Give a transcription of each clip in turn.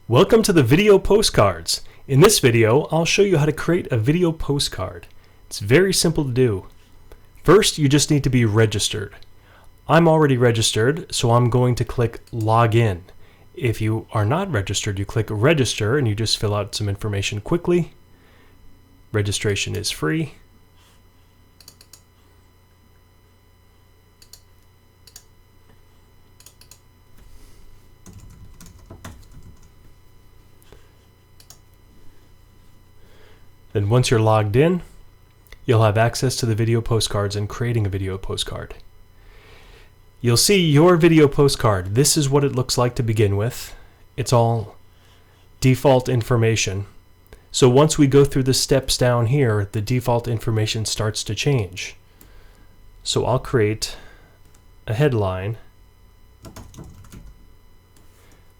Welcome to the video postcards. In this video, I'll show you how to create a video postcard. It's very simple to do. First, you just need to be registered. I'm already registered, so I'm going to click Login. If you are not registered, you click Register and you just fill out some information quickly. Registration is free. Then once you're logged in, you'll have access to the video postcards and creating a video postcard. You'll see your video postcard. This is what it looks like to begin with. It's all default information. So once we go through the steps down here, the default information starts to change. So I'll create a headline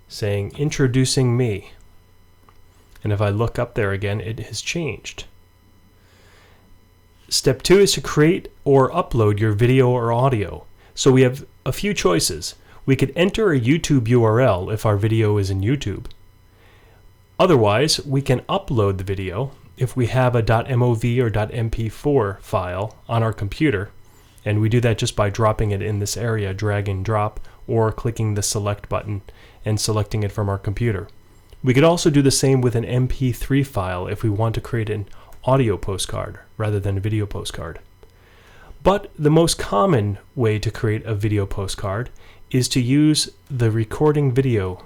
saying, "Introducing me." And if I look up there again, it has changed. Step 2 is to create or upload your video or audio. So we have a few choices. We could enter a YouTube URL if our video is in YouTube. Otherwise, we can upload the video if we have a .mov or .mp4 file on our computer. And we do that just by dropping it in this area, drag and drop, or clicking the select button and selecting it from our computer. We could also do the same with an MP3 file if we want to create an audio postcard rather than a video postcard. But the most common way to create a video postcard is to use the recording video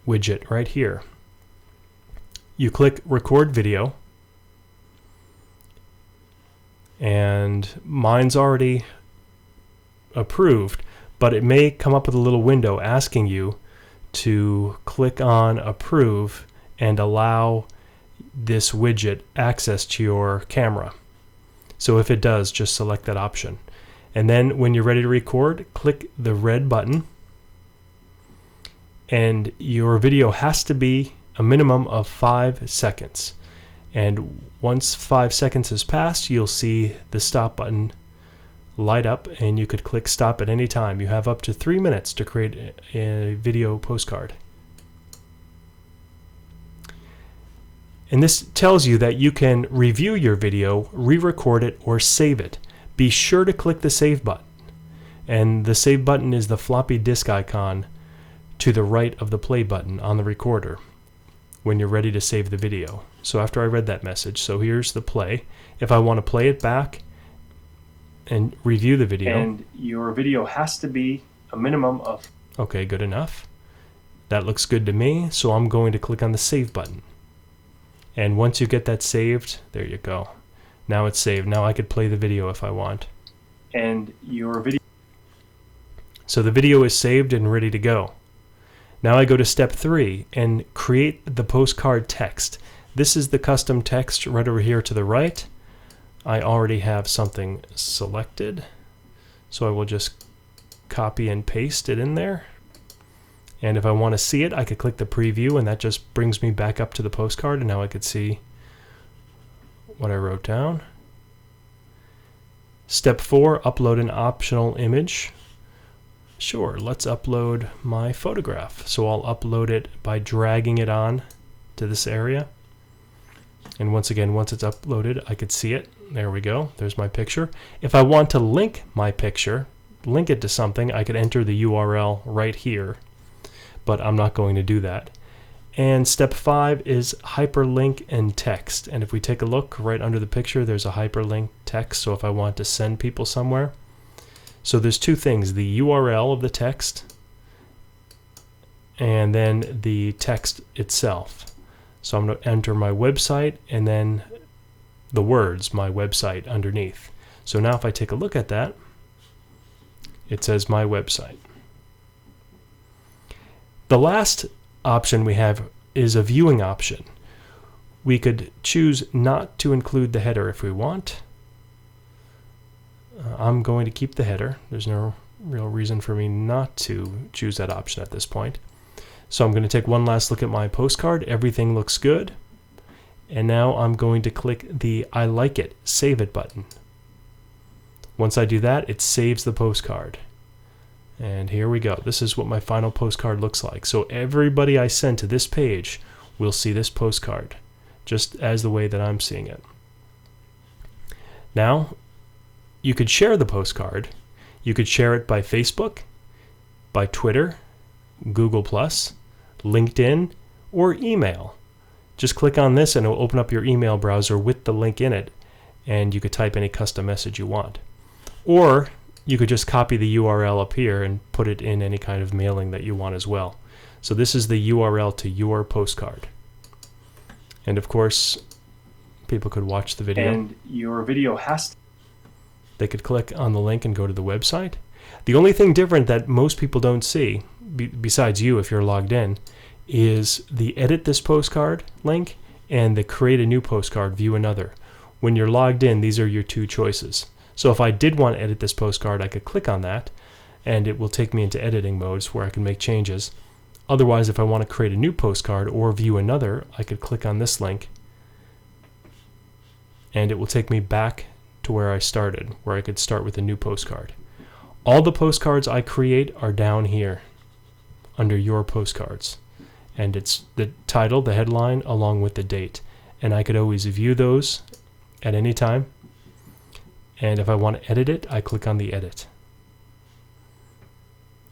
widget right here. You click record video, and mine's already approved, but it may come up with a little window asking you to click on approve and allow this widget access to your camera. So if it does, just select that option. And then when you're ready to record, click the red button, and your video has to be a minimum of 5 seconds. And once 5 seconds has passed, you'll see the stop button light up, and you could click stop at any time. You have up to 3 minutes to create a video postcard. And this tells you that you can review your video, re-record it, or save it. Be sure to click the save button. And the save button is the floppy disk icon to the right of the play button on the recorder when you're ready to save the video. So after I read that message, so here's the play. If I want to play it back and review the video, and your video has to be a minimum of... Okay, good enough. That looks good to me, so I'm going to click on the save button. And once you get that saved, there you go. Now it's saved. Now I could play the video if I want. And your video... So the video is saved and ready to go. Now I go to step 3 and create the postcard text. This is the custom text right over here to the right. I already have something selected, so I will just copy and paste it in there. And if I want to see it, I could click the preview, and that just brings me back up to the postcard, and now I could see what I wrote down. Step 4, upload an optional image. Sure, let's upload my photograph. So I'll upload it by dragging it on to this area. And once again, once it's uploaded, I could see it. There we go. There's my picture. If I want to link my picture, link it to something, I could enter the URL right here. But I'm not going to do that. And step 5 is hyperlink and text. And if we take a look right under the picture, there's a hyperlink text. So if I want to send people somewhere. So there's two things, the URL of the text and then the text itself. So I'm going to enter my website and then the words, my website, underneath. So now if I take a look at that, it says my website. The last option we have is a viewing option. We could choose not to include the header if we want. I'm going to keep the header. There's no real reason for me not to choose that option at this point. So I'm going to take one last look at my postcard. Everything looks good. And now I'm going to click the I like it, save it button. Once I do that, it saves the postcard. And here we go. This is what my final postcard looks like. So everybody I send to this page will see this postcard, just as the way that I'm seeing it. Now, you could share the postcard. You could share it by Facebook, by Twitter, Google+, LinkedIn, or email. Just click on this and it will open up your email browser with the link in it, and you could type any custom message you want. Or you could just copy the URL up here and put it in any kind of mailing that you want as well. So this is the URL to your postcard. And of course, people could watch the video. And your video has to... They could click on the link and go to the website. The only thing different that most people don't see, besides you if you're logged in, is the edit this postcard link and the create a new postcard, view another. When you're logged in, these are your two choices. So if I did want to edit this postcard, I could click on that and it will take me into editing modes where I can make changes. Otherwise, if I want to create a new postcard or view another, I could click on this link and it will take me back to where I started, where I could start with a new postcard. All the postcards I create are down here under your postcards. And it's the title, the headline, along with the date. And I could always view those at any time. And if I want to edit it, I click on the edit.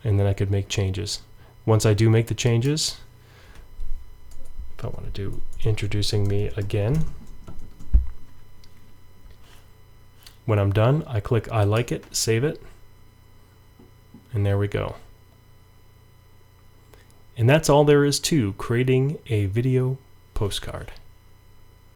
And then I could make changes. Once I do make the changes, if I want to do introducing me again, when I'm done, I click I like it, save it, and there we go. And that's all there is to creating a video postcard.